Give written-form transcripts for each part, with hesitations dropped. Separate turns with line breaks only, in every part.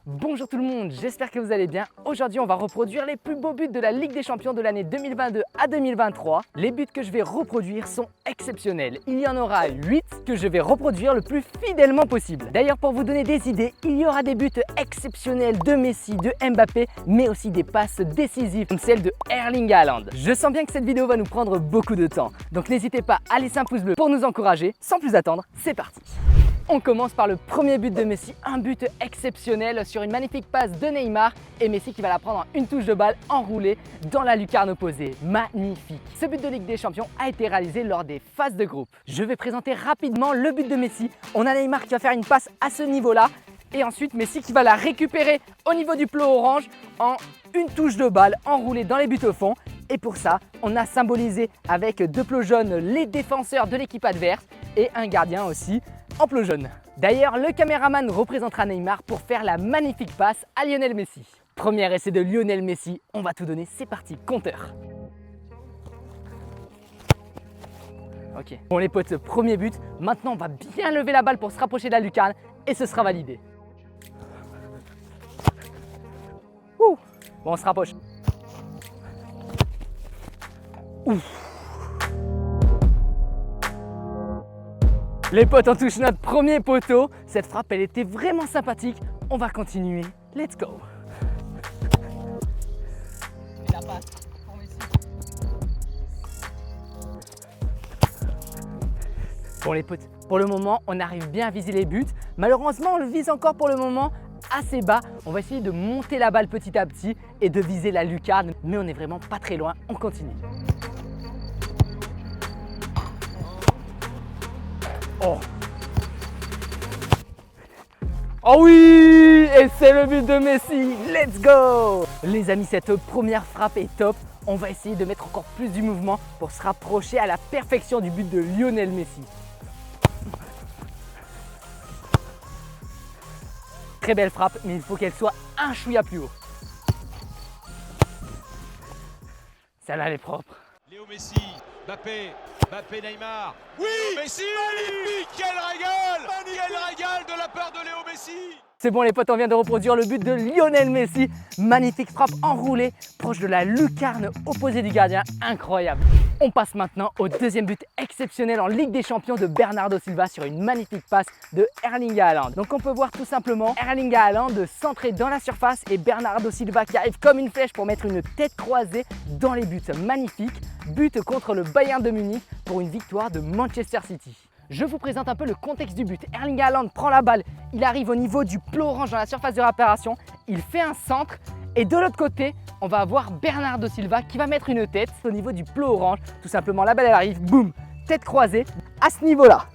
Bonjour tout le monde, j'espère que vous allez bien. Aujourd'hui, on va reproduire les plus beaux buts de la Ligue des Champions de l'année 2022 à 2023. Les buts que je vais reproduire sont exceptionnels. Il y en aura 8 que je vais reproduire le plus fidèlement possible. D'ailleurs, pour vous donner des idées, il y aura des buts exceptionnels de Messi, de Mbappé, mais aussi des passes décisives comme celle de Erling Haaland. Je sens bien que cette vidéo va nous prendre beaucoup de temps, donc n'hésitez pas à laisser un pouce bleu pour nous encourager. Sans plus attendre, c'est parti. On commence par le premier but de Messi, un but exceptionnel sur une magnifique passe de Neymar et Messi qui va la prendre en une touche de balle enroulée dans la lucarne opposée. Magnifique! Ce but de Ligue des Champions a été réalisé lors des phases de groupe. Je vais présenter rapidement le but de Messi. On a Neymar qui va faire une passe à ce niveau-là et ensuite Messi qui va la récupérer au niveau du plot orange en une touche de balle enroulée dans les buts au fond. Et pour ça, on a symbolisé avec deux plots jaunes les défenseurs de l'équipe adverse et un gardien aussi en plot jaune. D'ailleurs, le caméraman représentera Neymar pour faire la magnifique passe à Lionel Messi. Premier essai de Lionel Messi, on va tout donner, c'est parti, compteur. Ok, bon les potes, premier but. Maintenant, on va bien lever la balle pour se rapprocher de la lucarne et ce sera validé. Ouh. Bon, on se rapproche. Ouf. Les potes, on touche notre premier poteau. Cette frappe, elle était vraiment sympathique. On va continuer. Let's go. Et la passe pour Messi. Bon les potes, pour le moment, on arrive bien à viser les buts. Malheureusement, on le vise encore pour le moment assez bas. On va essayer de monter la balle petit à petit et de viser la lucarne. Mais on n'est vraiment pas très loin. On continue. Oh. Oh oui! Et c'est le but de Messi! Let's go! Les amis, cette première frappe est top. On va essayer de mettre encore plus du mouvement pour se rapprocher à la perfection du but de Lionel Messi. Très belle frappe, mais il faut qu'elle soit un chouïa plus haut. Celle-là, elle est propre.
Léo Messi, Mbappé, Neymar. Oui, Messi, magnifique, quel régal, quel régal de la part de Léo Messi.
C'est bon les potes, on vient de reproduire le but de Lionel Messi. Magnifique frappe enroulée, proche de la lucarne opposée du gardien, incroyable. On passe maintenant au deuxième but exceptionnel en Ligue des Champions de Bernardo Silva sur une magnifique passe de Erling Haaland. Donc on peut voir tout simplement Erling Haaland centré dans la surface et Bernardo Silva qui arrive comme une flèche pour mettre une tête croisée dans les buts. Magnifique, but contre le Bayern de Munich pour une victoire de Manchester City. Je vous présente un peu le contexte du but. Erling Haaland prend la balle, il arrive au niveau du plot orange dans la surface de réparation, il fait un centre et de l'autre côté, on va avoir Bernardo Silva qui va mettre une tête au niveau du plot orange. Tout simplement, la balle elle arrive, boum, tête croisée à ce niveau-là.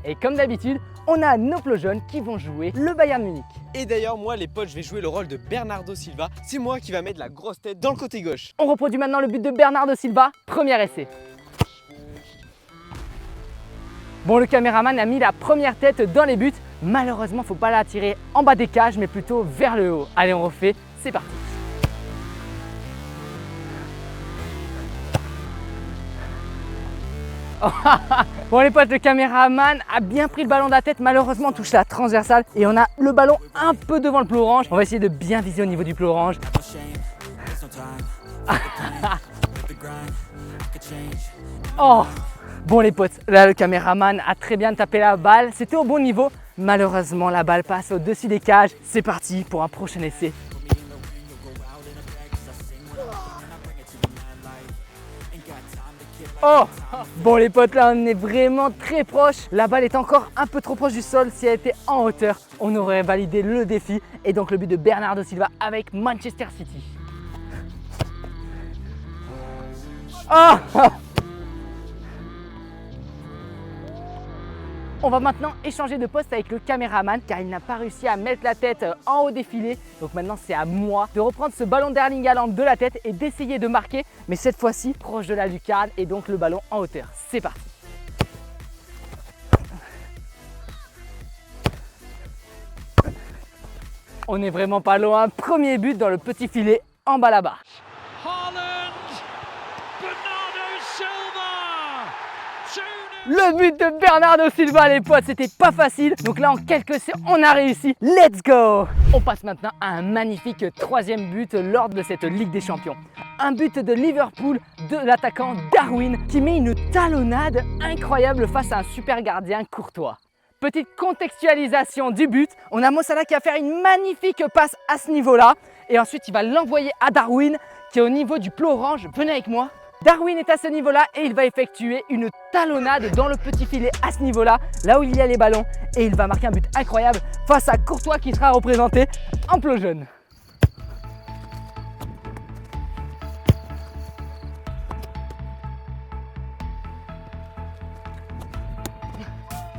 Et comme d'habitude, on a nos plots jaunes qui vont jouer le Bayern Munich.
Et d'ailleurs, moi les potes, je vais jouer le rôle de Bernardo Silva. C'est moi qui va mettre la grosse tête dans le côté gauche.
On reproduit maintenant le but de Bernardo Silva, premier essai. Bon, le caméraman a mis la première tête dans les buts. Malheureusement, il ne faut pas la tirer en bas des cages, mais plutôt vers le haut. Allez, on refait, c'est parti. Bon les potes, le caméraman a bien pris le ballon de la tête. Malheureusement, on touche la transversale et on a le ballon un peu devant le plot orange. On va essayer de bien viser au niveau du plot orange. Oh! Bon les potes, là le caméraman a très bien tapé la balle, c'était au bon niveau. Malheureusement, la balle passe au-dessus des cages. C'est parti pour un prochain essai. Oh! Bon les potes, là on est vraiment très proche. La balle est encore un peu trop proche du sol. Si elle était en hauteur, on aurait validé le défi. Et donc le but de Bernardo Silva avec Manchester City. Oh! On va maintenant échanger de poste avec le caméraman car il n'a pas réussi à mettre la tête en haut des filets. Donc maintenant c'est à moi de reprendre ce ballon d'Erling Haaland de la tête et d'essayer de marquer, mais cette fois-ci proche de la lucarne et donc le ballon en hauteur. C'est parti. On est vraiment pas loin. Premier but dans le petit filet en bas là-bas.
Haaland, Bernardo Silva, 2-0.
Le but de Bernardo Silva les potes, c'était pas facile. Donc là en quelques secondes, on a réussi. Let's go! On passe maintenant à un magnifique troisième but lors de cette Ligue des Champions. Un but de Liverpool de l'attaquant Darwin qui met une talonnade incroyable face à un super gardien Courtois. Petite contextualisation du but, on a Mo Salah qui va faire une magnifique passe à ce niveau-là et ensuite il va l'envoyer à Darwin qui est au niveau du plot orange. Venez avec moi. Darwin est à ce niveau-là et il va effectuer une talonnade dans le petit filet à ce niveau-là, là où il y a les ballons et il va marquer un but incroyable face à Courtois qui sera représenté en plot jaune.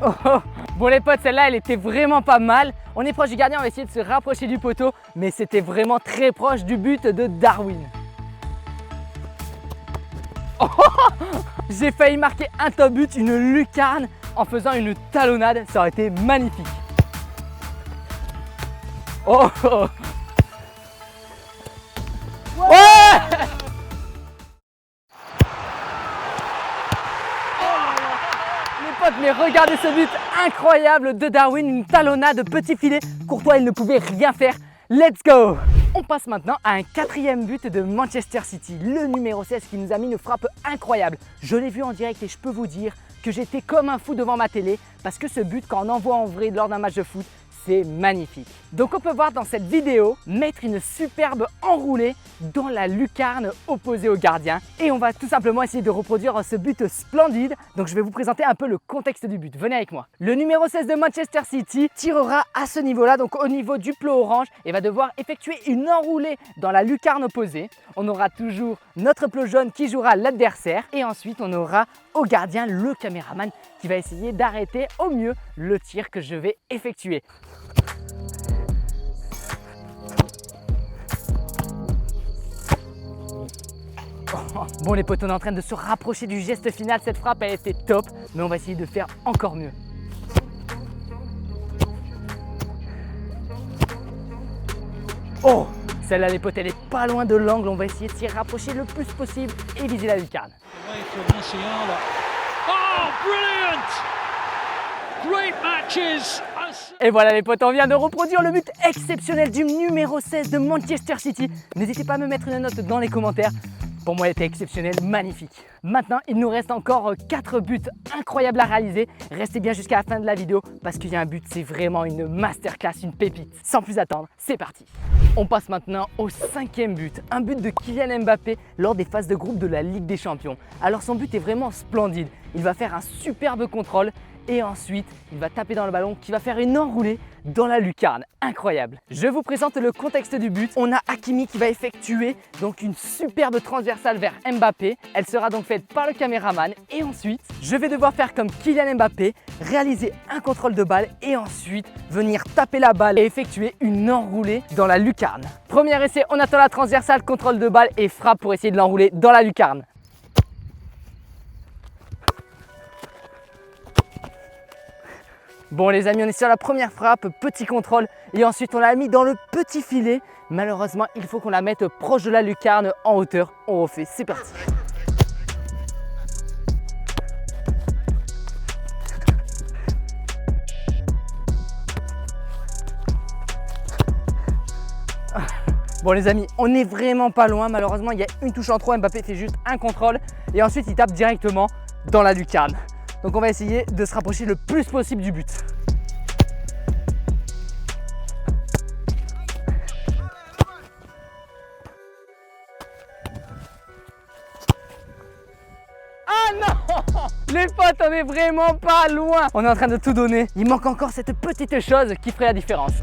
Oh, oh. Bon les potes, celle-là elle était vraiment pas mal. On est proche du gardien, on va essayer de se rapprocher du poteau, mais c'était vraiment très proche du but de Darwin. Oh, j'ai failli marquer un top but, une lucarne en faisant une talonnade, ça aurait été magnifique. Oh, oh. Ouais! Mais regardez ce but incroyable de Darwin, une talonnade petit filet. Courtois il ne pouvait rien faire. Let's go! On passe maintenant à un quatrième but de Manchester City, le numéro 16 qui nous a mis une frappe incroyable. Je l'ai vu en direct et je peux vous dire que j'étais comme un fou devant ma télé parce que ce but quand on en voit en vrai lors d'un match de foot, c'est magnifique. Donc on peut voir dans cette vidéo mettre une superbe enroulée dans la lucarne opposée au gardien et on va tout simplement essayer de reproduire ce but splendide. Donc je vais vous présenter un peu le contexte du but. Venez avec moi. Le numéro 16 de Manchester City tirera à ce niveau-là, donc au niveau du plot orange et va devoir effectuer une enroulée dans la lucarne opposée. On aura toujours notre plot jaune qui jouera l'adversaire et ensuite on aura au gardien le caméraman qui va essayer d'arrêter au mieux le tir que je vais effectuer. Bon les potes, on est en train de se rapprocher du geste final. Cette frappe a été top, mais on va essayer de faire encore mieux. Oh, celle-là les potes, elle est pas loin de l'angle. On va essayer de s'y rapprocher le plus possible et viser la lucarne.
Oh, brilliant! Great matches!
Et voilà les potes, on vient de reproduire le but exceptionnel du numéro 16 de Manchester City. N'hésitez pas à me mettre une note dans les commentaires. Pour moi, il était exceptionnel, magnifique. Maintenant, il nous reste encore 4 buts incroyables à réaliser. Restez bien jusqu'à la fin de la vidéo parce qu'il y a un but, c'est vraiment une masterclass, une pépite. Sans plus attendre, c'est parti. On passe maintenant au 5e but, un but de Kylian Mbappé lors des phases de groupe de la Ligue des Champions. Alors son but est vraiment splendide. Il va faire un superbe contrôle et ensuite il va taper dans le ballon qui va faire une enroulée dans la lucarne. Incroyable. Je vous présente le contexte du but. On a Hakimi qui va effectuer donc une superbe transversale vers Mbappé. Elle sera donc faite par le caméraman et ensuite je vais devoir faire comme Kylian Mbappé, réaliser un contrôle de balle et ensuite venir taper la balle et effectuer une enroulée dans la lucarne. Premier essai, on attend la transversale, contrôle de balle et frappe pour essayer de l'enrouler dans la lucarne. Bon les amis, on est sur la première frappe, petit contrôle et ensuite on l'a mis dans le petit filet. Malheureusement, il faut qu'on la mette proche de la lucarne en hauteur. On refait, c'est parti. Bon les amis, on n'est vraiment pas loin. Malheureusement, il y a une touche en trop. Mbappé fait juste un contrôle et ensuite il tape directement dans la lucarne. Donc on va essayer de se rapprocher le plus possible du but. Ah non! Les potes, on est vraiment pas loin. On est en train de tout donner. Il manque encore cette petite chose qui ferait la différence.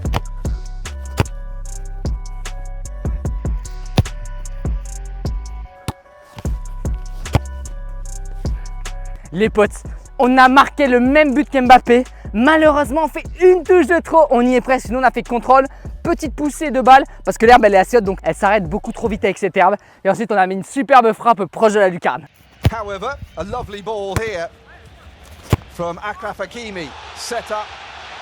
Les potes, on a marqué le même but qu'Mbappé. Malheureusement, on fait une touche de trop. On y est presque, sinon on a fait contrôle. Petite poussée de balle parce que l'herbe elle est assez haute donc elle s'arrête beaucoup trop vite avec cette herbe. Et ensuite on a mis une superbe frappe proche de la lucarne.
However, a lovely ball here from Achraf Hakimi. Set up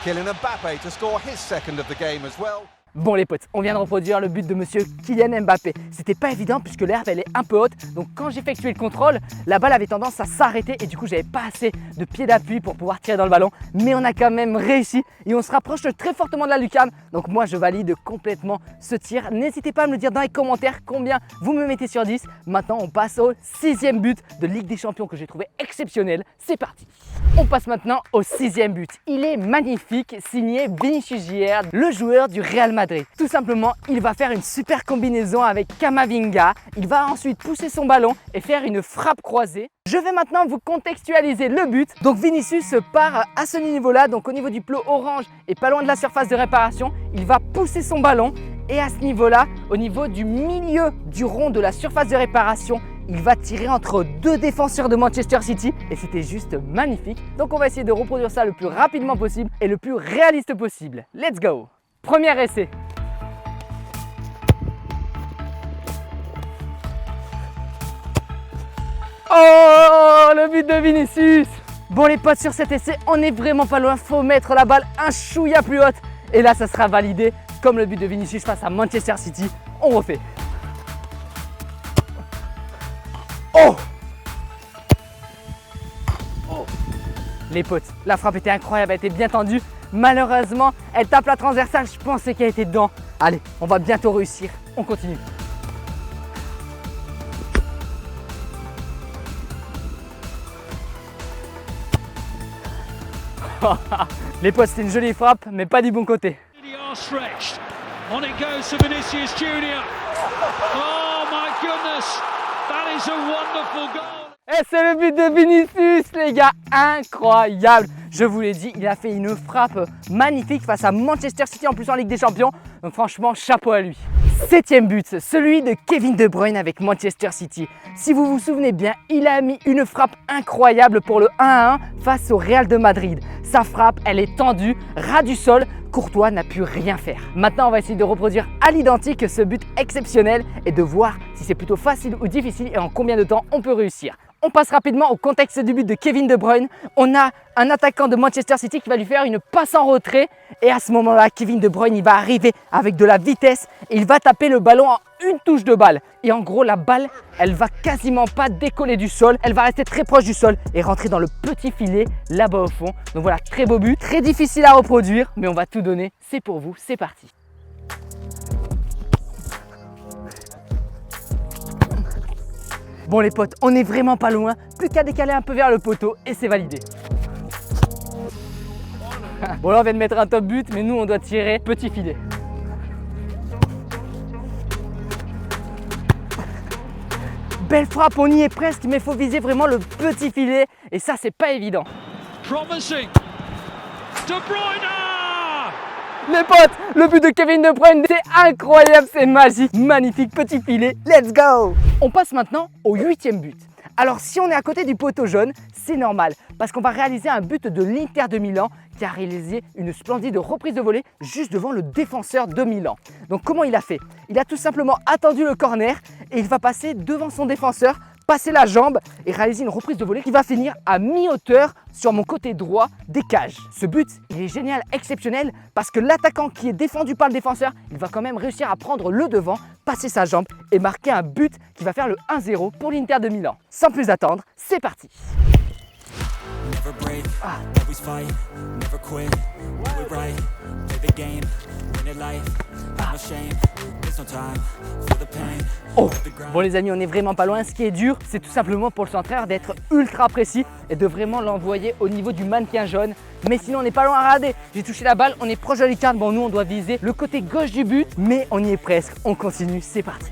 Kylian Mbappé to score his second of the game as well.
Bon les potes, on vient de reproduire le but de monsieur Kylian Mbappé. C'était pas évident puisque l'herbe elle est un peu haute, donc quand j'ai effectué le contrôle, la balle avait tendance à s'arrêter et du coup j'avais pas assez de pied d'appui pour pouvoir tirer dans le ballon. Mais on a quand même réussi et on se rapproche très fortement de la lucarne. Donc moi je valide complètement ce tir. N'hésitez pas à me le dire dans les commentaires combien vous me mettez sur 10. Maintenant on passe au 6e but de Ligue des Champions que j'ai trouvé exceptionnel. C'est parti. On passe maintenant au 6e but. Il est magnifique, signé Vinicius Jr, le joueur du Real Madrid. Tout simplement, il va faire une super combinaison avec Camavinga. Il va ensuite pousser son ballon et faire une frappe croisée. Je vais maintenant vous contextualiser le but. Donc Vinicius part à ce niveau-là, donc au niveau du plot orange et pas loin de la surface de réparation. Il va pousser son ballon et à ce niveau-là, au niveau du milieu du rond de la surface de réparation, il va tirer entre deux défenseurs de Manchester City et c'était juste magnifique. Donc on va essayer de reproduire ça le plus rapidement possible et le plus réaliste possible. Let's go! Premier essai. Oh, le but de Vinicius! Bon les potes, sur cet essai, on est vraiment pas loin. Faut mettre la balle un chouïa plus haute. Et là, ça sera validé comme le but de Vinicius face à Manchester City. On refait. Oh! Oh! Les potes, la frappe était incroyable, elle était bien tendue. Malheureusement, elle tape la transversale, je pensais qu'elle était dedans. Allez, on va bientôt réussir. On continue. Les potes, c'était une jolie frappe, mais pas du bon côté.
On it goes to Vinicius Jr. Oh my goodness, that is a wonderful goal.
Et c'est le but de Vinicius, les gars, incroyable. Je vous l'ai dit, il a fait une frappe magnifique face à Manchester City, en plus en Ligue des Champions. Donc franchement, chapeau à lui. 7e but, celui de Kevin De Bruyne avec Manchester City. Si vous vous souvenez bien, il a mis une frappe incroyable pour le 1-1 face au Real de Madrid. Sa frappe, elle est tendue, ras du sol. Courtois n'a pu rien faire. Maintenant, on va essayer de reproduire à l'identique ce but exceptionnel et de voir si c'est plutôt facile ou difficile et en combien de temps on peut réussir. On passe rapidement au contexte du but de Kevin De Bruyne. On a un attaquant de Manchester City qui va lui faire une passe en retrait. Et à ce moment-là, Kevin De Bruyne, il va arriver avec de la vitesse et il va taper le ballon en une touche de balle. Et en gros, la balle, elle va quasiment pas décoller du sol. Elle va rester très proche du sol et rentrer dans le petit filet là-bas au fond. Donc voilà, très beau but, très difficile à reproduire, mais on va tout donner. C'est pour vous, c'est parti. Bon les potes, on est vraiment pas loin, plus qu'à décaler un peu vers le poteau et c'est validé. Bon là on vient de mettre un top but, mais nous on doit tirer petit filet. Belle frappe, on y est presque, mais il faut viser vraiment le petit filet et ça c'est pas évident.
Promising. De Bruyne!
Les potes, le but de Kevin De Bruyne, c'est incroyable, c'est magique, magnifique petit filet, let's go! On passe maintenant au 8e but. Alors si on est à côté du poteau jaune, c'est normal parce qu'on va réaliser un but de l'Inter de Milan qui a réalisé une splendide reprise de volée juste devant le défenseur de Milan. Donc comment il a fait? Il a tout simplement attendu le corner et il va passer devant son défenseur, passer la jambe et réaliser une reprise de volée qui va finir à mi-hauteur sur mon côté droit des cages. Ce but, il est génial, exceptionnel parce que l'attaquant qui est défendu par le défenseur, il va quand même réussir à prendre le devant, passer sa jambe et marquer un but qui va faire le 1-0 pour l'Inter de Milan. Sans plus attendre, c'est parti. Oh, bon les amis, on est vraiment pas loin. Ce qui est dur, c'est tout simplement pour le centreur d'être ultra précis et de vraiment l'envoyer au niveau du mannequin jaune. Mais sinon, on n'est pas loin à rater. J'ai touché la balle, on est proche de la lucarne. Bon, nous, on doit viser le côté gauche du but, mais on y est presque. On continue, c'est parti.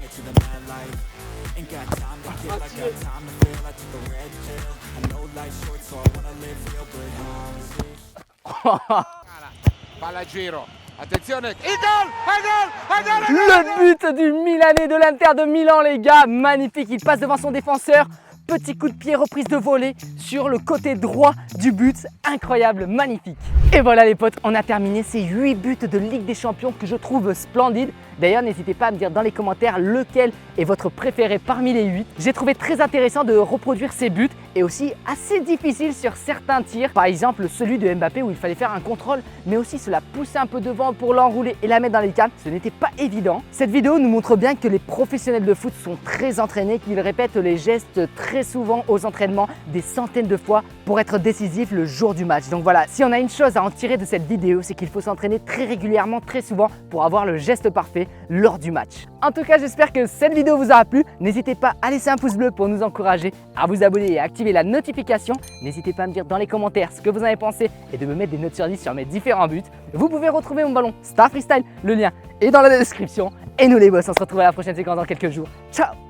Le but du Milanais de l'Inter de Milan, les gars, magnifique, il passe devant son défenseur, petit coup de pied, reprise de volée sur le côté droit du but, incroyable, magnifique. Et voilà les potes, on a terminé ces 8 buts de Ligue des Champions que je trouve splendides. D'ailleurs, n'hésitez pas à me dire dans les commentaires lequel est votre préféré parmi les 8. J'ai trouvé très intéressant de reproduire ces buts et aussi assez difficile sur certains tirs. Par exemple celui de Mbappé où il fallait faire un contrôle mais aussi se la pousser un peu devant pour l'enrouler et la mettre dans les lucarnes. Ce n'était pas évident. Cette vidéo nous montre bien que les professionnels de foot sont très entraînés, qu'ils répètent les gestes très souvent aux entraînements des centaines de fois pour être décisifs le jour du match. Donc voilà, si on a une chose à en tirer de cette vidéo, c'est qu'il faut s'entraîner très régulièrement, très souvent pour avoir le geste parfait lors du match. En tout cas, j'espère que cette vidéo vous aura plu. N'hésitez pas à laisser un pouce bleu pour nous encourager, à vous abonner et à activer la notification. N'hésitez pas à me dire dans les commentaires ce que vous en avez pensé et de me mettre des notes sur 10 sur mes différents buts. Vous pouvez retrouver mon ballon Star Freestyle, le lien est dans la description. Et nous les boss, on se retrouve à la prochaine séquence dans quelques jours. Ciao!